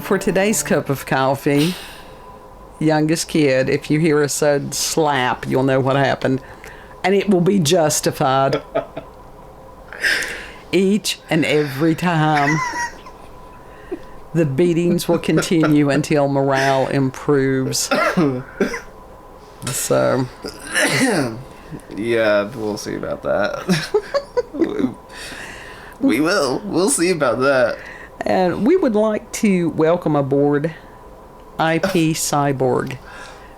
for today's cup of coffee, youngest kid, if you hear a sudden slap, you'll know what happened. And it will be justified. Each and every time. The beatings will continue until morale improves. So. Yeah, we'll see about that. We will. We'll see about that. And we would like to welcome aboard IP Cyborg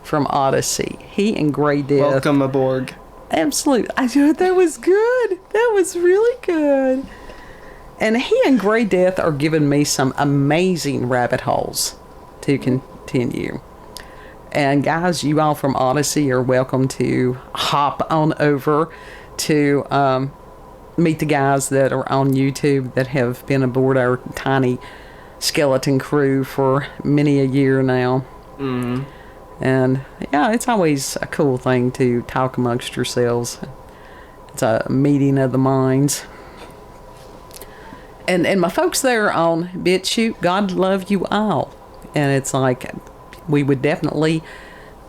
from Odyssey. He and Grey Death. Welcome aboard. Absolutely. I thought that was good. That was really good. And he and Grey Death are giving me some amazing rabbit holes to continue. And guys, you all from Odyssey are welcome to hop on over to meet the guys that are on YouTube that have been aboard our tiny skeleton crew for many a year now. Mm-hmm. And yeah, it's always a cool thing to talk amongst yourselves. It's a meeting of the minds. And my folks there on BitChute, God love you all. And it's like, we would definitely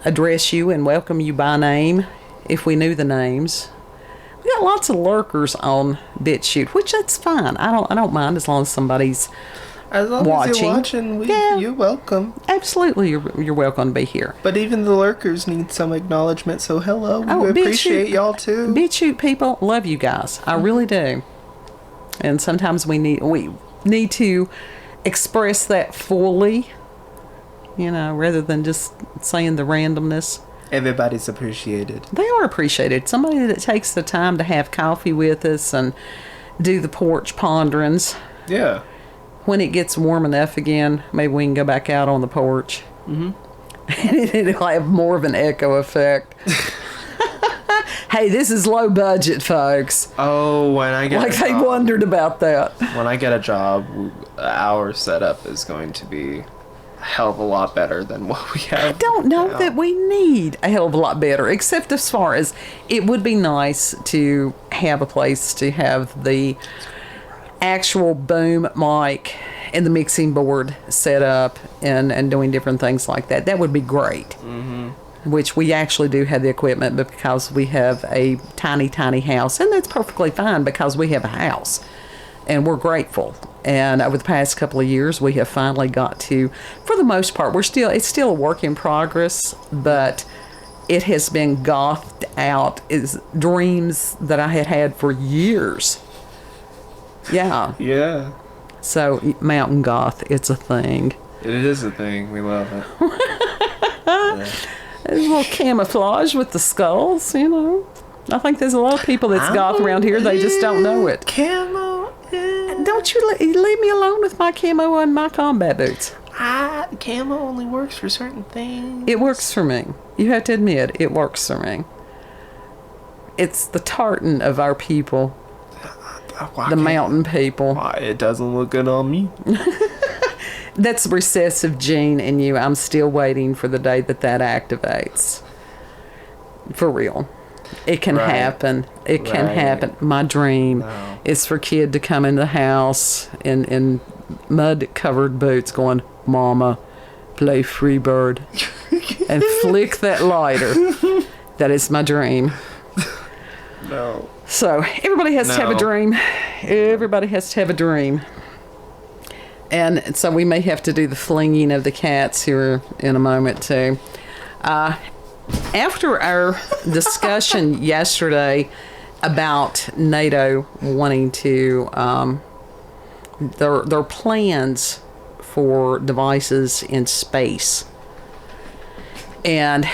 address you and welcome you by name if we knew the names. We got lots of lurkers on BitChute, which that's fine. I don't mind as long as somebody's as long watching. As you're watching, you're welcome. Absolutely, you're welcome to be here. But even the lurkers need some acknowledgement, so hello. We appreciate y'all too. BitChute people, love you guys. I really do. And sometimes we need to express that fully, rather than just saying the randomness. Everybody's appreciated. They are appreciated. Somebody that takes the time to have coffee with us and do the porch ponderings. Yeah. When it gets warm enough again, maybe we can go back out on the porch. Mm-hmm. And it'll have more of an echo effect. Hey, this is low budget, folks. Oh, when I get they wondered about that. When I get a job, our setup is going to be a hell of a lot better than what we have. I don't know now. that we need a hell of a lot better, except as far as it would be nice to have a place to have the actual boom mic and the mixing board set up and doing different things like that. That would be great. Mm-hmm. Which we actually do have the equipment, but because we have a tiny, tiny house, and that's perfectly fine because we have a house, and we're grateful. And over the past couple of years, we have finally got to, for the most part, it's still a work in progress, but it has been gothed out as dreams that I had for years. Yeah. Yeah. So mountain goth, it's a thing. It is a thing. We love it. Yeah. There's a little camouflage with the skulls, I think there's a lot of people that's goth around here. They just don't know it. Camo. Don't you leave me alone with my camo and my combat boots. Camo only works for certain things. It works for me. You have to admit, it works for me. It's the tartan of our people. The mountain people. Why it doesn't look good on me. That's the recessive gene in you. I'm still waiting for the day that activates. For real. It can happen. It can happen. My dream is for kid to come in the house in mud-covered boots going, Mama, play Freebird. And flick that lighter. That is my dream. No. So, everybody has to have a dream. Everybody has to have a dream. And so we may have to do the flinging of the cats here in a moment, too. After our discussion yesterday about NATO wanting to, their plans for devices in space. And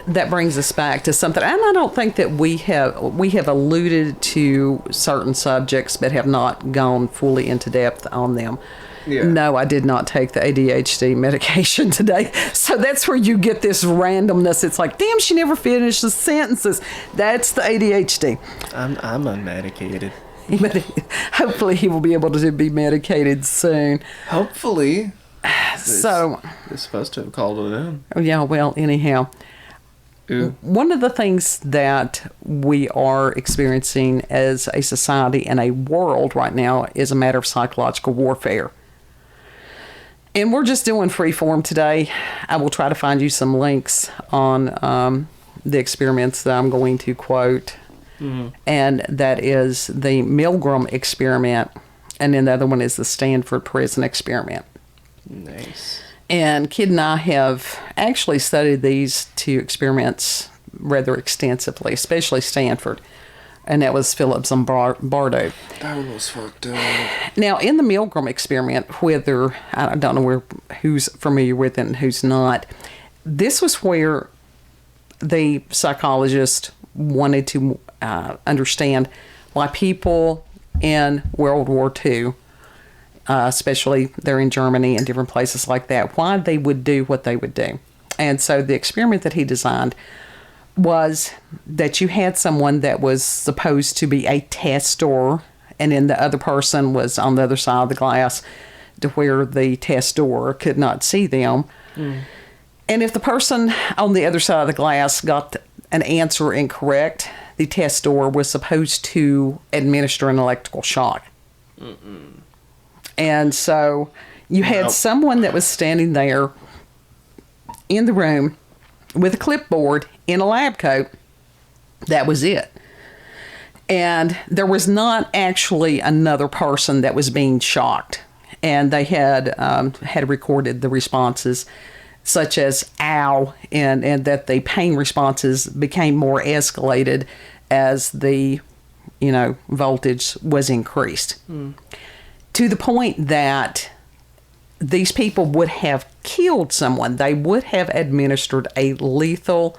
that brings us back to something, and I don't think that we have alluded to certain subjects but have not gone fully into depth on them. Yeah. No, I did not take the ADHD medication today. So that's where you get this randomness. It's like, damn, she never finished the sentences. That's the ADHD. I'm unmedicated. But hopefully he will be able to be medicated soon. Hopefully. So it's supposed to have called it in. Yeah, well, anyhow. Ooh. One of the things that we are experiencing as a society and a world right now is a matter of psychological warfare. And we're just doing free form today. I will try to find you some links on the experiments that I'm going to quote. Mm-hmm. And that is the Milgram Experiment. And then the other one is the Stanford Prison Experiment. Nice. And Kid and I have actually studied these two experiments rather extensively, especially Stanford. And that was Phillips and Bardo. That one was fucked up. Now, in the Milgram Experiment, whether, I don't know who's familiar with it and who's not, this was where the psychologist wanted to understand why people in World War II, especially there in Germany and different places like that, why they would do what they would do. And so the experiment that he designed was that you had someone that was supposed to be a tester, and then the other person was on the other side of the glass to where the tester could not see them. Mm. And if the person on the other side of the glass got an answer incorrect, the tester was supposed to administer an electrical shock. Mm-mm. And so you had someone that was standing there in the room with a clipboard in a lab coat. That was it. And there was not actually another person that was being shocked. And they had recorded the responses such as ow, and that the pain responses became more escalated as the voltage was increased. Mm. To the point that these people would have killed someone. They would have administered a lethal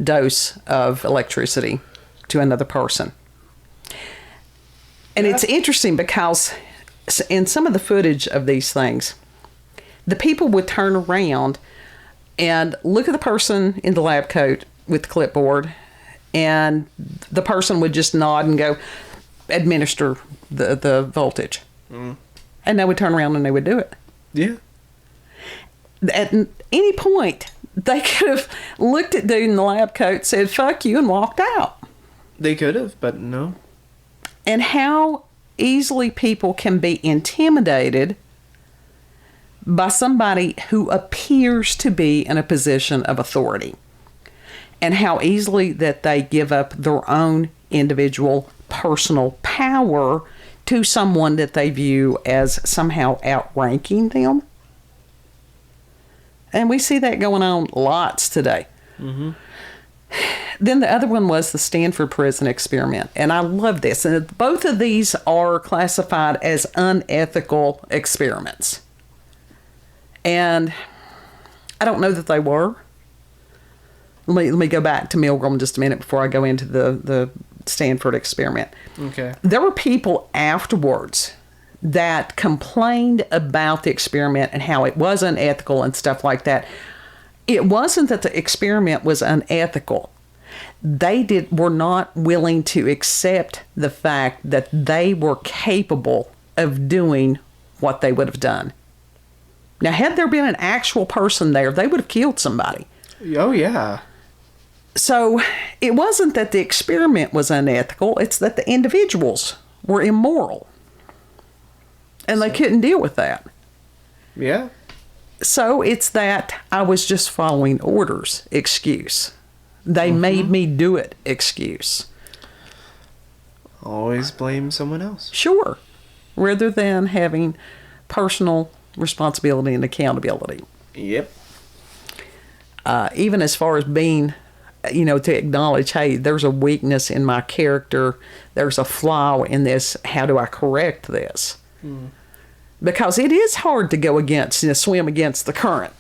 dose of electricity to another person. And it's interesting because in some of the footage of these things, the people would turn around and look at the person in the lab coat with the clipboard, and the person would just nod and go, administer the voltage. Mm. And they would turn around and they would do it. Yeah. At any point, they could have looked at dude in the lab coat, said, fuck you, and walked out. They could have, but no. And how easily people can be intimidated by somebody who appears to be in a position of authority. And how easily that they give up their own individual personal power to someone that they view as somehow outranking them. And we see that going on lots today. Mm-hmm. Then the other one was the Stanford Prison Experiment. And I love this. And both of these are classified as unethical experiments. And I don't know that they were. Let me go back to Milgram just a minute before I go into the Stanford experiment. Okay. There were people afterwards that complained about the experiment and how it was unethical and stuff like that. It wasn't that the experiment was unethical. They were not willing to accept the fact that they were capable of doing what they would have done. Now, had there been an actual person there, they would have killed somebody. Oh, yeah. So it wasn't that the experiment was unethical, it's that the individuals were immoral. And they couldn't deal with that. Yeah. So it's that I was just following orders excuse. They made me do it excuse. Always blame someone else. Sure. Rather than having personal responsibility and accountability. Yep. Even as far as being, to acknowledge, hey, there's a weakness in my character. There's a flaw in this. How do I correct this? Mm. Because it is hard to go against, swim against the current.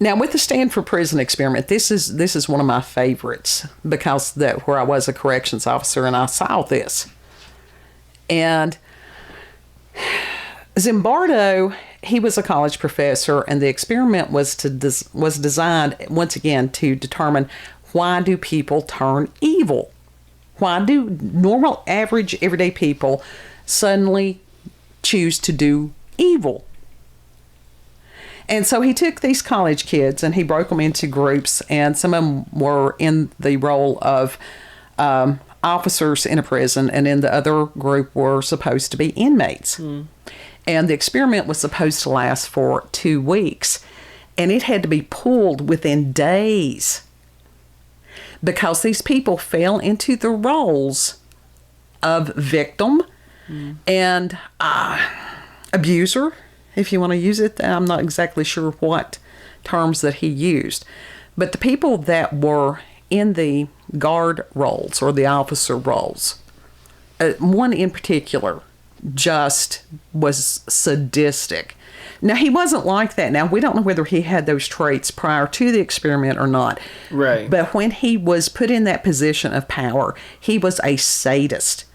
Now, with the Stanford Prison Experiment, this is one of my favorites because where I was a corrections officer and I saw this. And Zimbardo, he was a college professor, and the experiment was designed, once again, to determine why do people turn evil? Why do normal, average, everyday people suddenly choose to do evil? And so he took these college kids and he broke them into groups, and some of them were in the role of officers in a prison, and then the other group were supposed to be inmates. Mm. And the experiment was supposed to last for 2 weeks. And it had to be pulled within days because these people fell into the roles of victim and abuser, if you want to use it. I'm not exactly sure what terms that he used. But the people that were in the guard roles or the officer roles, one in particular just was sadistic. Now, he wasn't like that. Now, we don't know whether he had those traits prior to the experiment or not. Right. But when he was put in that position of power, he was a sadist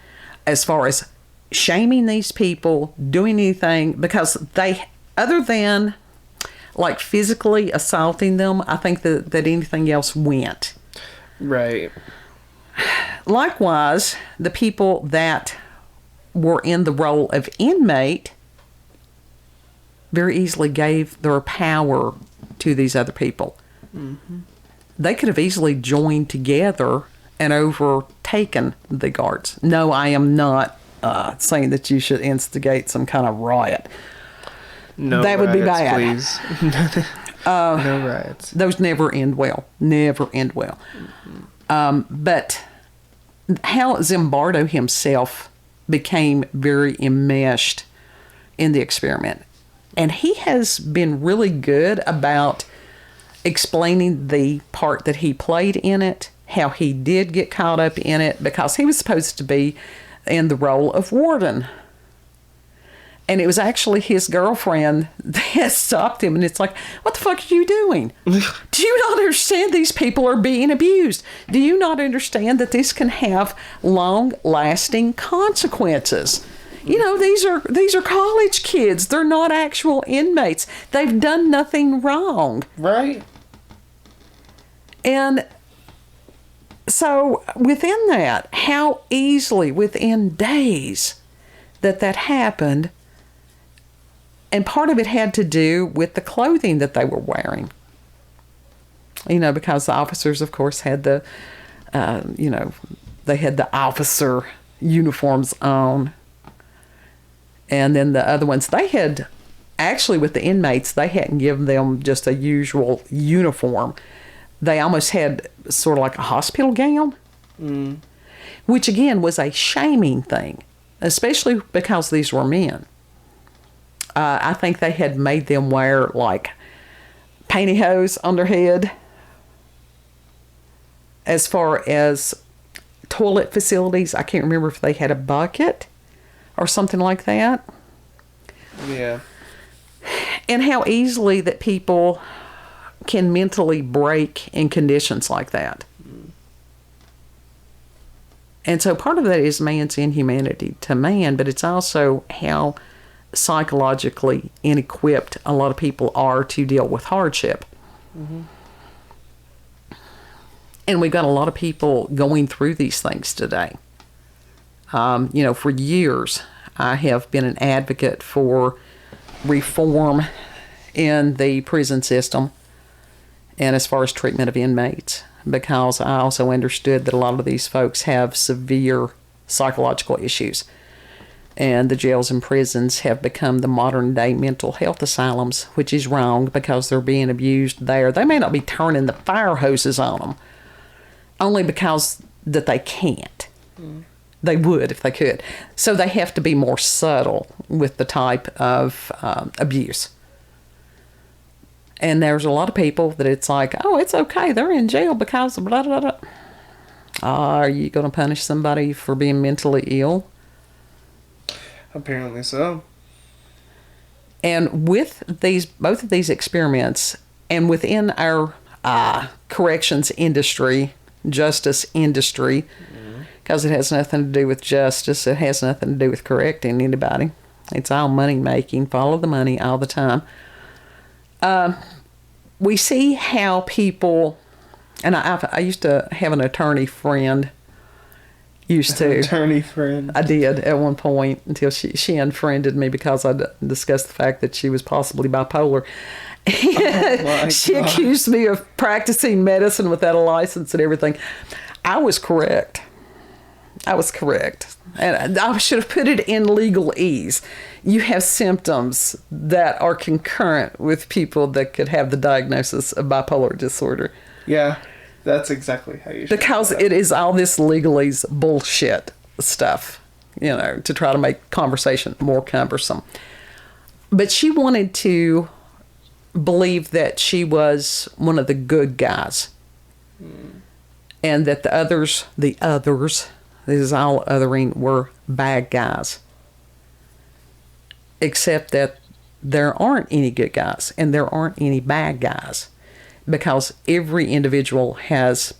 as far as shaming these people, doing anything, because they, other than like physically assaulting them, I think that anything else went. Right. Likewise, the people that were in the role of inmate very easily gave their power to these other people. Mm-hmm. They could have easily joined together and overtaken the guards. No, I am not saying that you should instigate some kind of riot. No, that would riots, be bad. Please. No riots. Those never end well. Never end well. Mm-hmm. But how Zimbardo himself became very enmeshed in the experiment. And he has been really good about explaining the part that he played in it, how he did get caught up in it, because he was supposed to be in the role of warden. And it was actually his girlfriend that stopped him. And it's like, what the fuck are you doing? Do you not understand these people are being abused? Do you not understand that this can have long-lasting consequences? You know, these are college kids. They're not actual inmates. They've done nothing wrong. Right. And so within that, how easily, within days, that happened. And part of it had to do with the clothing that they were wearing. You know, because the officers, of course, had the, they had the officer uniforms on. And then the other ones, they had, actually with the inmates, they hadn't given them just a usual uniform. They almost had sort of like a hospital gown, which again was a shaming thing, especially because these were men. I think they had made them wear like pantyhose on their head. As far as toilet facilities, I can't remember if they had a bucket or something like that. Yeah. And how easily that people can mentally break in conditions like that. And so part of that is man's inhumanity to man, but it's also how psychologically inequipped a lot of people are to deal with hardship. Mm-hmm. And we've got a lot of people going through these things today. For years, I have been an advocate for reform in the prison system and as far as treatment of inmates, because I also understood that a lot of these folks have severe psychological issues. And the jails and prisons have become the modern-day mental health asylums, which is wrong because they're being abused there. They may not be turning the fire hoses on them, only because that they can't. They would if they could. So they have to be more subtle with the type of abuse. And there's a lot of people that it's like, oh, it's okay, they're in jail because of blah, blah, blah. Are you going to punish somebody for being mentally ill? Apparently so. And with both of these experiments, and within our corrections industry, justice industry, because it has nothing to do with justice, it has nothing to do with correcting anybody. It's all money making, follow the money all the time. We see how people, and I used to have an attorney friend. Attorney friend. I did at one point until she unfriended me because I discussed the fact that she was possibly bipolar. She accused me of practicing medicine without a license and everything. I was correct. and I should have put it in legalese. You have symptoms that are concurrent with people that could have the diagnosis of bipolar disorder. Yeah, that's exactly how you should. Because it is all this legalese bullshit stuff, to try to make conversation more cumbersome. But she wanted to believe that she was one of the good guys. And that the others, this is all othering, were bad guys. Except that there aren't any good guys and there aren't any bad guys. Because every individual has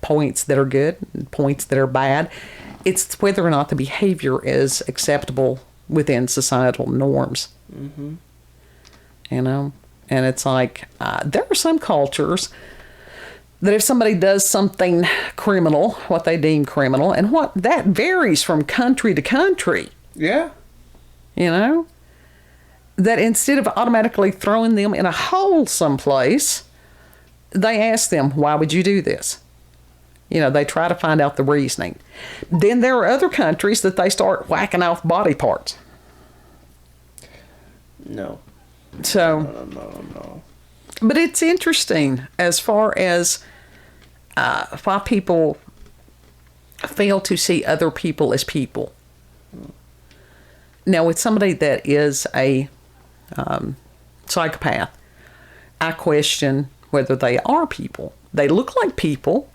points that are good and points that are bad. It's whether or not the behavior is acceptable within societal norms. Mm-hmm. And it's like, there are some cultures that if somebody does something criminal, what they deem criminal, and what that varies from country to country. Yeah. That instead of automatically throwing them in a hole someplace, they ask them, why would you do this? They try to find out the reasoning. Then there are other countries that they start whacking off body parts. No. So. No. But it's interesting as far as why people fail to see other people as people. Now, with somebody that is a psychopath, I question whether they are people. They look like people,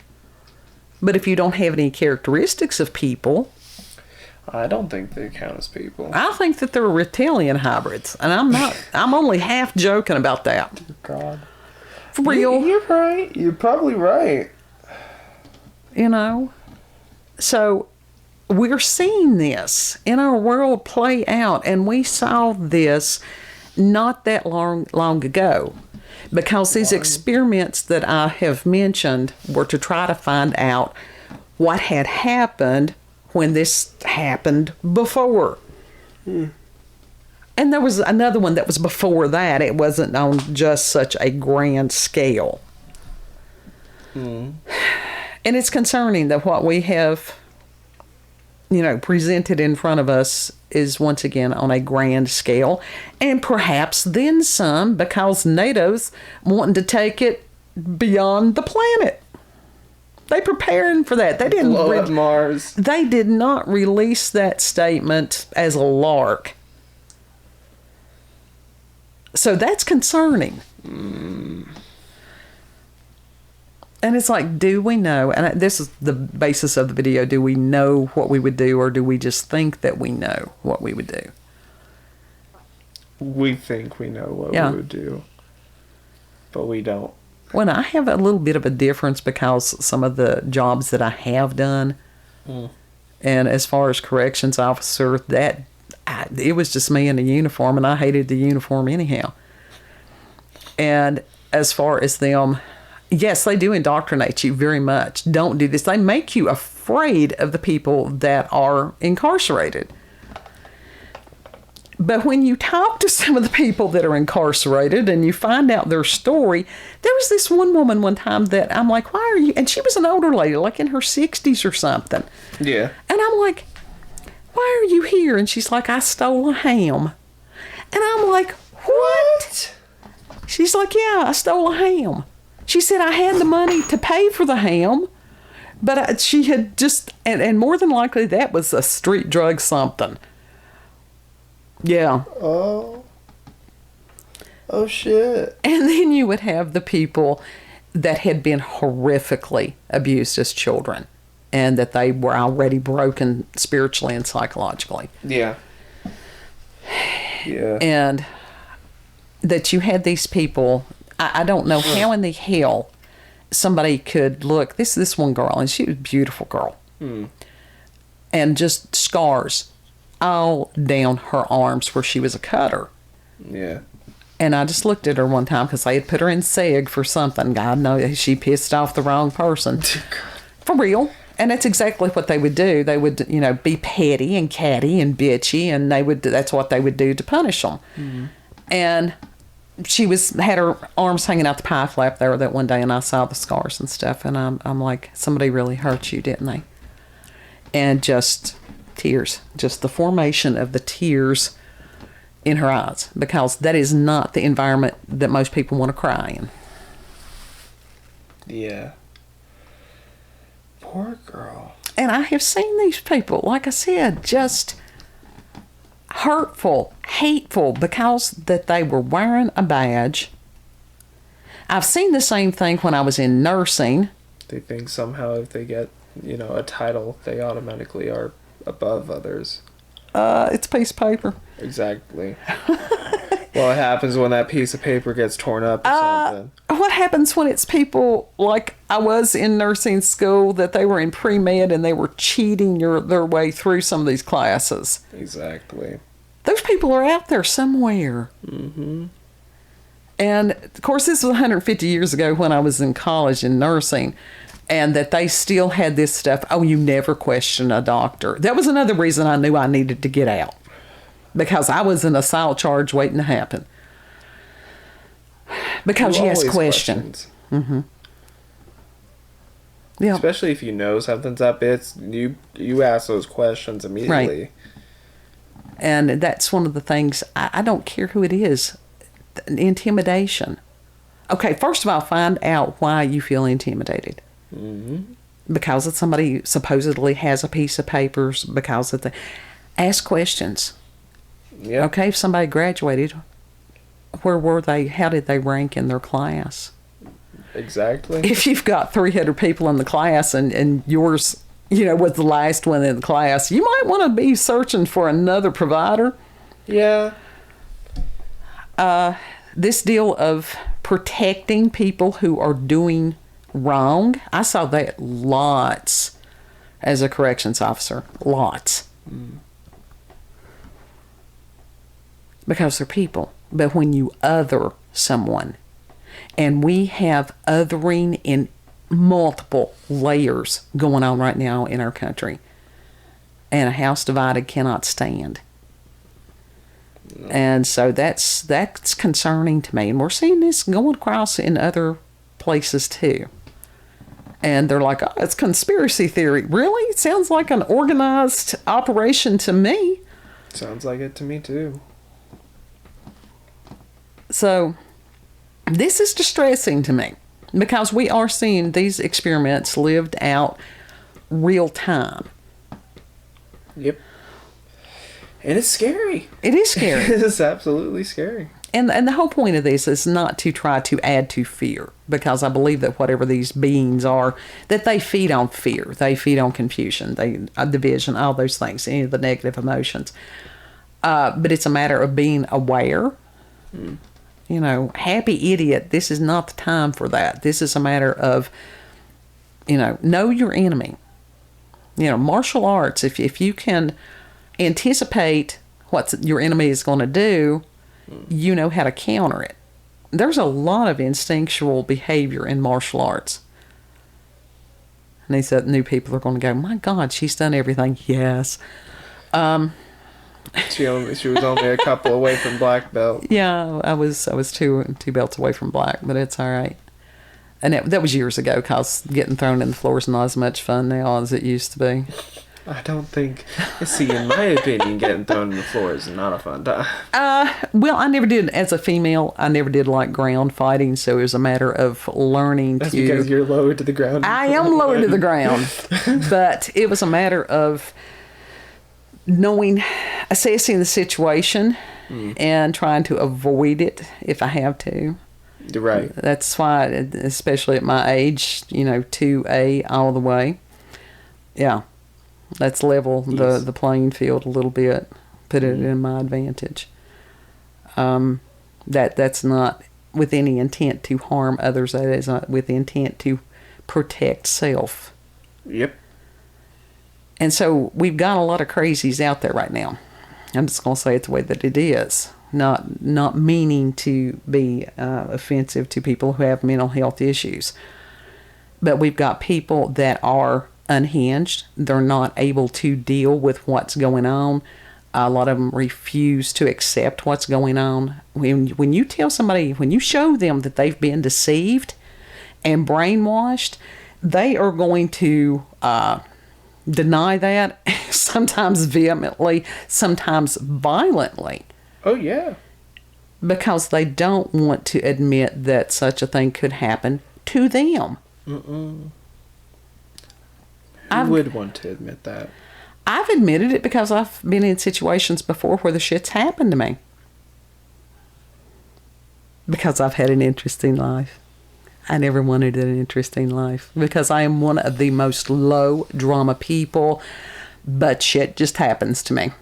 but if you don't have any characteristics of people... I don't think they count as people. I think that they're reptilian hybrids, and I'm only half joking about that. God. For real. You're right. You're probably right. So we're seeing this in our world play out, and we saw this not that long ago, because these experiments that I have mentioned were to try to find out what had happened when this happened before. And there was another one that was before that. It wasn't on just such a grand scale. And it's concerning that what we have, presented in front of us is once again on a grand scale. And perhaps then some, because NATO's wanting to take it beyond the planet. They preparing for that. They didn't blow up Mars. They did not release that statement as a lark. So that's concerning. And it's like, do we know? And this is the basis of the video. Do we know what we would do, or do we just think that we know what we would do? We think we know what we would do, but we don't. Well, I have a little bit of a difference because some of the jobs that I have done, and as far as corrections officer, it was just me in a uniform, and I hated the uniform anyhow. And as far as them, yes, they do indoctrinate you very much. Don't do this. They make you afraid of the people that are incarcerated. But when you talk to some of the people that are incarcerated and you find out their story, there was this one woman one time that I'm like, why are you? And she was an older lady, like in her 60s or something. Yeah. And I'm like, why are you here? And she's like, I stole a ham. And I'm like, what? She's like, yeah, I stole a ham. She said I had the money to pay for the ham, but she had just, and more than likely that was a street drug something. Yeah. Oh shit. And then you would have the people that had been horrifically abused as children, and that they were already broken spiritually and psychologically. Yeah. Yeah. And that you had these people, I don't know how in the hell somebody could look, this one girl, and she was a beautiful girl. And just scars all down her arms where she was a cutter. Yeah. And I just looked at her one time because they had put her in SEG for something. God knows she pissed off the wrong person. For real. And that's exactly what they would do. They would, be petty and catty and bitchy, and that's what they would do to punish them. Mm-hmm. And she had her arms hanging out the pie flap there that one day, and I saw the scars and stuff, and I'm like, somebody really hurt you, didn't they? And just Tears. Just the formation of the tears in her eyes, because that is not the environment that most people want to cry in. Yeah. Poor girl. And I have seen these people, like I said, just hurtful, hateful, because that they were wearing a badge. I've seen the same thing when I was in nursing. They think somehow if they get, a title, they automatically are above others. It's a piece of paper. Exactly. Well, it happens when that piece of paper gets torn up or something. What happens when it's people, like I was in nursing school, that they were in pre-med and they were cheating their way through some of these classes? Exactly. Those people are out there somewhere. Mm-hmm. And, of course, this was 150 years ago when I was in college in nursing, and that they still had this stuff. Oh, you never question a doctor. That was another reason I knew I needed to get out, because I was an assault charge waiting to happen. Because you ask questions. Mm-hmm. Yeah. Especially if you know something's up, you ask those questions immediately. Right. And that's one of the things, I don't care who it is, intimidation. Okay, first of all, find out why you feel intimidated. Mm-hmm. Because of somebody supposedly has a piece of papers, because of ask questions. Yeah. Okay, if somebody graduated, where were they? How did they rank in their class? Exactly. If you've got 300 people in the class and yours, was the last one in the class, you might want to be searching for another provider. Yeah. This deal of protecting people who are doing wrong, I saw that lots as a corrections officer. Lots. Mm. Because they're people. But when you other someone, and we have othering in multiple layers going on right now in our country, and a house divided cannot stand. No. And so that's concerning to me. And we're seeing this going across in other places too. And they're like, oh, it's conspiracy theory. Really? It sounds like an organized operation to me. Sounds like it to me too. So this is distressing to me, because we are seeing these experiments lived out real time. Yep. And it's scary. It is scary. It is absolutely scary. And the whole point of this is not to try to add to fear, because I believe that whatever these beings are, that they feed on fear. They feed on confusion, division, all those things, any of the negative emotions. But it's a matter of being aware. Mm. Happy idiot, this is not the time for that. This is a matter of, know your enemy. Martial arts, if you can anticipate what your enemy is going to do, you know how to counter it. There's a lot of instinctual behavior in martial arts. And they said new people are going to go, my God, she's done everything. Yes. She was only a couple away from black belt. Yeah, I was two belts away from black, but it's all right. And that was years ago, because getting thrown in the floor is not as much fun now as it used to be. I don't think. See, in my opinion, getting thrown in the floor is not a fun time. Well, I never did, as a female, I never did like ground fighting, so it was a matter of learning That's because you're lower to the ground. I am lower to the ground. But it was a matter of assessing the situation and trying to avoid it if I have to. Right. That's why, especially at my age, 2A all the way. Yeah. Let's level the playing field a little bit, put it in my advantage. That's not with any intent to harm others. That is with the intent to protect self. Yep. And so we've got a lot of crazies out there right now. I'm just going to say it the way that it is. Not meaning to be offensive to people who have mental health issues. But we've got people that are unhinged. They're not able to deal with what's going on. A lot of them refuse to accept what's going on. When you tell somebody, when you show them that they've been deceived and brainwashed, they are going to deny that, sometimes vehemently, sometimes violently, Oh, yeah. because they don't want to admit that such a thing could happen to them. Who would want to admit that? I've admitted it because I've been in situations before where the shit's happened to me. Because I've had an interesting life. I never wanted an interesting life because I am one of the most low drama people, but shit just happens to me.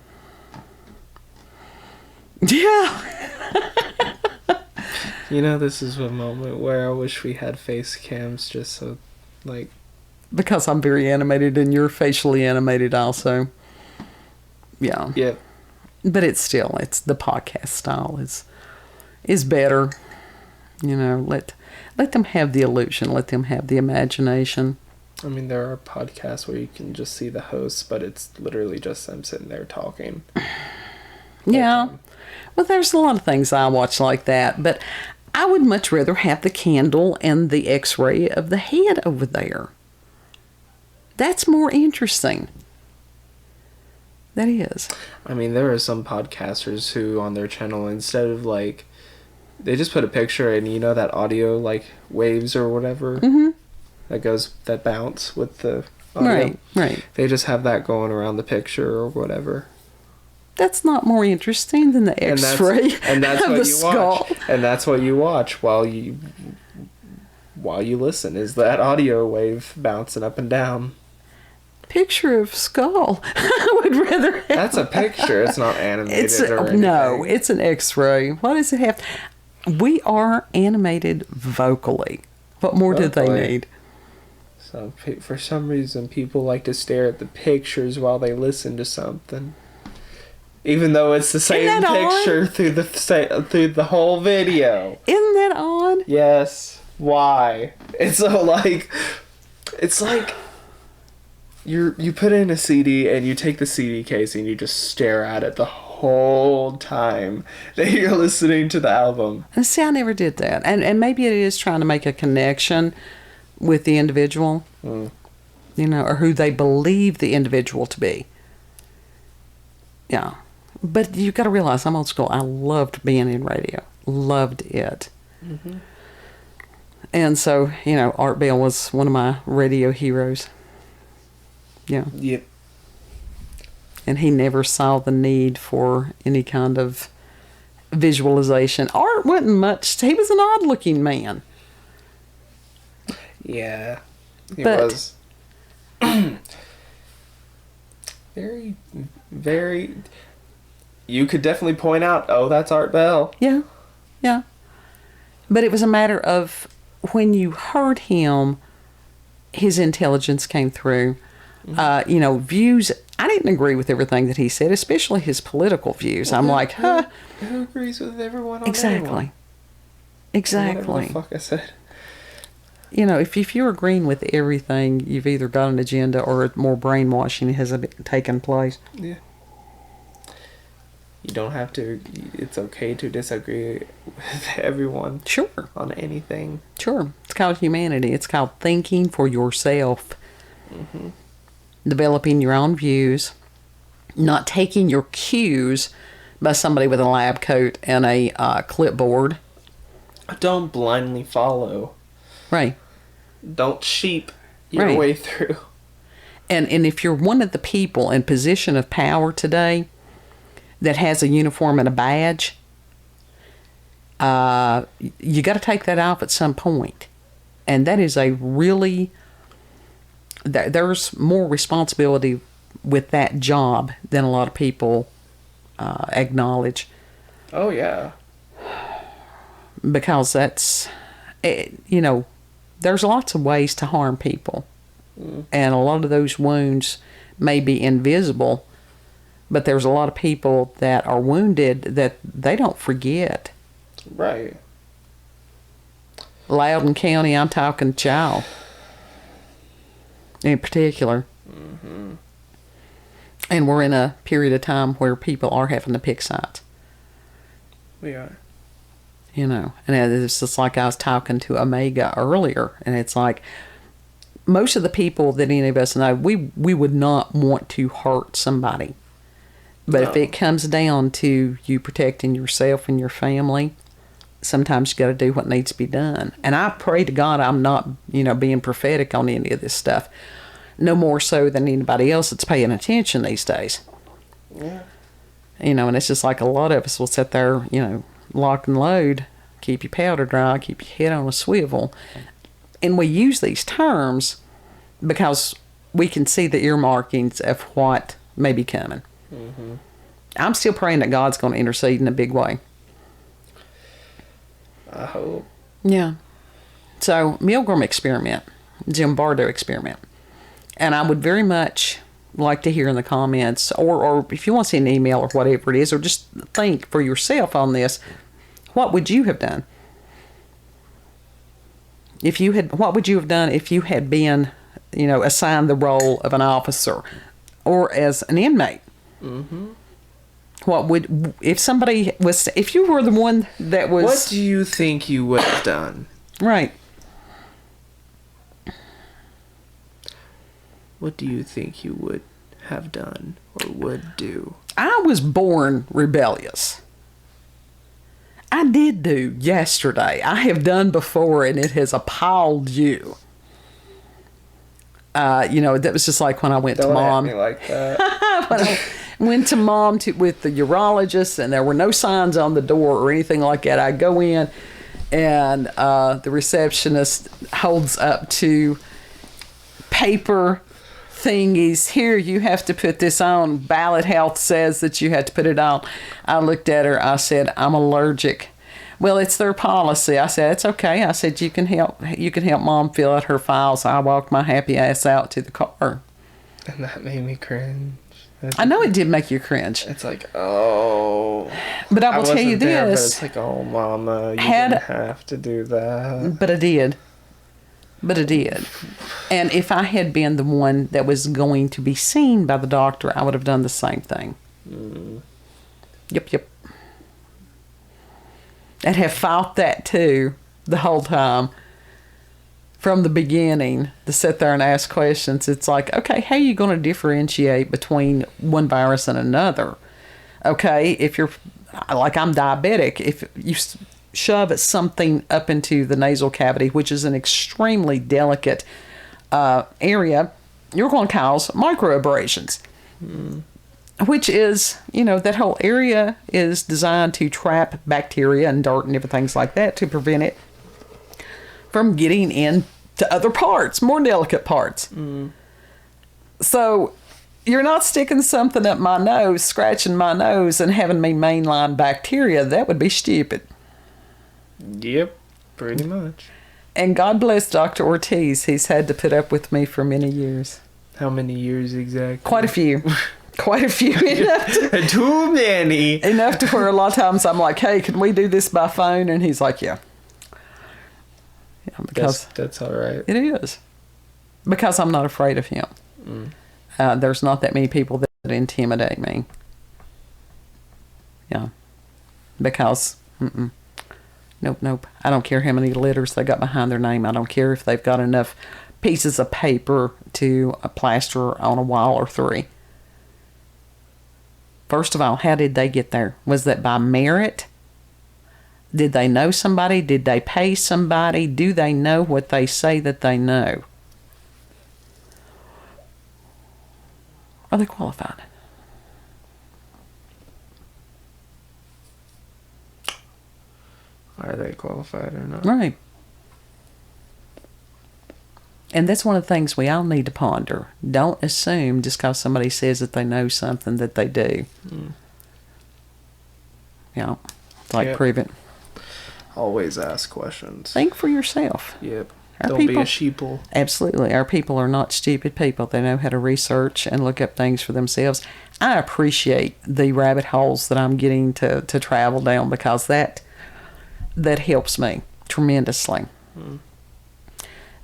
Yeah. You know, this is a moment where I wish we had face cams just so, like... Because I'm very animated and you're facially animated also. Yeah. Yeah. But it's the podcast style is better. You know, let them have the illusion. Let them have the imagination. I mean, there are podcasts where you can just see the hosts, but it's literally just them sitting there talking. Yeah. Well, there's a lot of things I watch like that, but I would much rather have the candle and the x-ray of the head over there. That's more interesting. That is. I mean, there are some podcasters who on their channel, instead of like, they just put a picture and you know that audio like waves or whatever that bounce with the audio. Right. They just have that going around the picture or whatever. That's not more interesting than the x-ray and that's of what the you skull. watch. And that's what you watch while you listen, is that audio wave bouncing up and down. Picture of skull. I would rather have... That's a picture. It's not animated or anything. No, it's an x-ray. What does it have? We are animated vocally. What more do they need? So for some reason, people like to stare at the pictures while they listen to something, even though it's the same picture through the whole video. Isn't that odd? Yes. Why? It's so like, it's like you put in a CD and you take the CD case and you just stare at it the whole time that you're listening to the album. And see, I never did that. And maybe it is trying to make a connection with the individual, you know, or who they believe the individual to be. Yeah. But you've got to realize, I'm old school. I loved being in radio. Loved it. Mm-hmm. And so, you know, Art Bell was one of my radio heroes. Yeah. Yep. And he never saw the need for any kind of visualization. Art wasn't much. He was an odd-looking man. Yeah. He was. Very, very... You could definitely point out, oh, that's Art Bell. Yeah. Yeah. But it was a matter of when you heard him, his intelligence came through. You know, views. I didn't agree with everything that he said, especially his political views. Well, I'm like, huh? Who agrees with everyone on exactly. Everyone? Exactly. Whatever the fuck I said. You know, if you're agreeing with everything, you've either got an agenda or more brainwashing has taken place. Yeah. You don't have to. It's okay to disagree with everyone. Sure. On anything. Sure. It's called humanity. It's called thinking for yourself. Mm-hmm. Developing your own views. Not taking your cues by somebody with a lab coat and a clipboard. Don't blindly follow. Right. Don't sheep your way through. And if you're one of the people in position of power today that has a uniform and a badge, you got to take that off at some point. And that is a really... There's more responsibility with that job than a lot of people acknowledge. Oh, yeah. Because that's... you know, there's lots of ways to harm people. And a lot of those wounds may be invisible, but there's a lot of people that are wounded that they don't forget. Right. Loudoun County, I'm talking child. In particular. Mm-hmm. And we're in a period of time where people are having to pick sides. We are. You know, and it's just like I was talking to Omega earlier, and it's like, most of the people that any of us know, we would not want to hurt somebody. But if it comes down to you protecting yourself and your family, sometimes you got to do what needs to be done. And I pray to God I'm not, being prophetic on any of this stuff. No more so than anybody else that's paying attention these days. Yeah. And it's just like a lot of us will sit there, lock and load, keep your powder dry, keep your head on a swivel. And we use these terms because we can see the earmarkings of what may be coming. Mm-hmm. I'm still praying that God's going to intercede in a big way. I hope. Yeah. So, Milgram Experiment, Zimbardo Experiment. And I would very much like to hear in the comments, or if you want to send an email or whatever it is, or just think for yourself on this, what would you have done? What would you have done if you had been, assigned the role of an officer or as an inmate? Mm-hmm. If you were the one that was... What do you think you would have done? Right. What do you think you would have done or would do? I was born rebellious. I did do yesterday. I have done before, and it has appalled you. That was just like when I went to Mom. Don't act me like that. When I went to Mom with the urologist, and there were no signs on the door or anything like that. I go in, and the receptionist holds up two paper thingies. Here, you have to put this on. Ballot Health says that you have to put it on. I looked at her. I said, I'm allergic. Well, it's their policy. I said, it's okay. I said, you can help Mom fill out her files. I walked my happy ass out to the car. And that made me cringe. I know it did make you cringe. It's like, oh. But I will tell you there, this. But it's like, oh, Mama, you didn't have to do that. But I did. And if I had been the one that was going to be seen by the doctor, I would have done the same thing. Mm. Yep. And have fought that too the whole time. From the beginning, to sit there and ask questions. It's like, okay, how are you going to differentiate between one virus and another? Okay, if you're, like I'm diabetic, if you shove something up into the nasal cavity, which is an extremely delicate area, you're going to cause microabrasions. Mm. Which is, that whole area is designed to trap bacteria and dirt and everything like that to prevent it from getting into other parts, more delicate parts. Mm. So you're not sticking something up my nose, scratching my nose, and having me mainline bacteria. That would be stupid. Yep, pretty much. And God bless Dr. Ortiz. He's had to put up with me for many years. How many years exactly? Quite a few. Too many. Enough to where a lot of times I'm like, hey, can we do this by phone? And he's like, yeah. Because that's all right. It is. Because I'm not afraid of him. Mm. There's not that many people that intimidate me. Yeah. Because, Nope. I don't care how many letters they got behind their name. I don't care if they've got enough pieces of paper to plaster on a wall or three. First of all, how did they get there? Was that by merit? Did they know somebody? Did they pay somebody? Do they know what they say that they know? Are they qualified? Are they qualified or not? Right. And that's one of the things we all need to ponder. Don't assume just because somebody says that they know something that they do. Mm. Prove it. Always ask questions. Think for yourself. Yep. Don't be a sheeple. Absolutely. Our people are not stupid people. They know how to research and look up things for themselves. I appreciate the rabbit holes that I'm getting to travel down because that helps me tremendously. Hmm.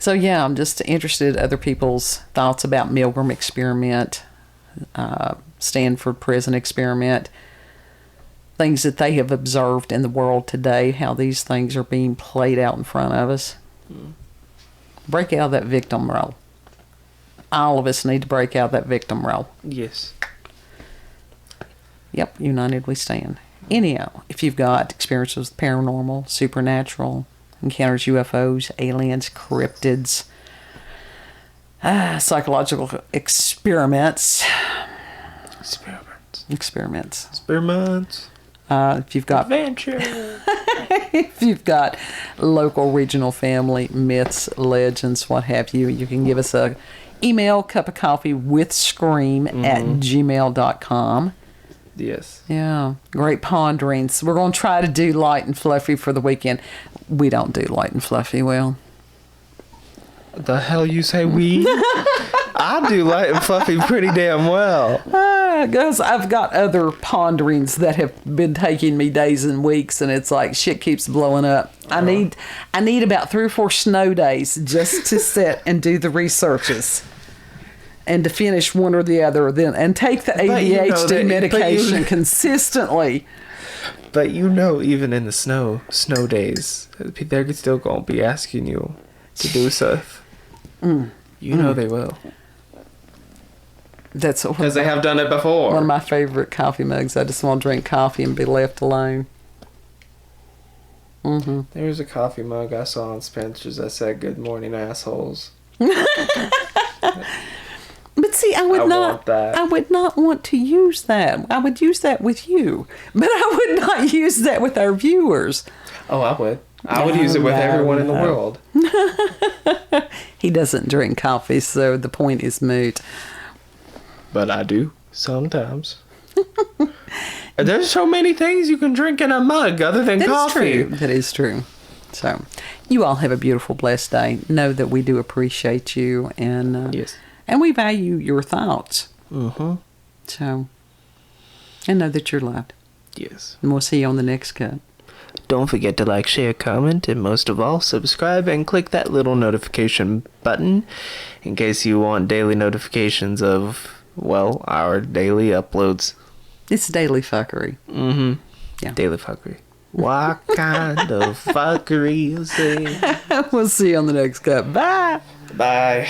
So, yeah, I'm just interested in other people's thoughts about Milgram Experiment, Stanford Prison Experiment, things that they have observed in the world today, how these things are being played out in front of us. Hmm. Break out of that victim role. all of us need to break out that victim role. Yes. Yep, united we stand. Anyhow, if you've got experiences with paranormal, supernatural, encounters UFOs, aliens, cryptids, psychological experiments. If you've got adventure. if you've got local, regional family, myths, legends, what have you, you can give us a email, cupofcoffeewithscream at gmail.com. Yes. Yeah. Great ponderings. We're going to try to do light and fluffy for the weekend. We don't do light and fluffy well. The hell you say we? I do light and fluffy pretty damn well. Because I've got other ponderings that have been taking me days and weeks, and it's like shit keeps blowing up. I need about 3 or 4 snow days just to sit and do the researches. And to finish one or the other, and take the ADHD medication consistently. But even in the snow days, they're still gonna be asking you to do stuff. They will. That's because they have done it before. One of my favorite coffee mugs. I just want to drink coffee and be left alone. There was a coffee mug I saw on Spencer's that said "Good morning, assholes." But see, I would not want to use that. I would use that with you, but I would not use that with our viewers. Oh, I would. I would use it with everyone in the world. He doesn't drink coffee, so the point is moot. But I do sometimes. There's so many things you can drink in a mug other than coffee. That is true. So, you all have a beautiful, blessed day. Know that we do appreciate you, and yes. And we value your thoughts. So, and know that you're loved. Yes. And we'll see you on the next cut. Don't forget to like, share, comment, and most of all, subscribe and click that little notification button in case you want daily notifications of, our daily uploads. It's daily fuckery. Yeah. Daily fuckery. What kind of fuckery is it? We'll see you on the next cut. Bye. Bye.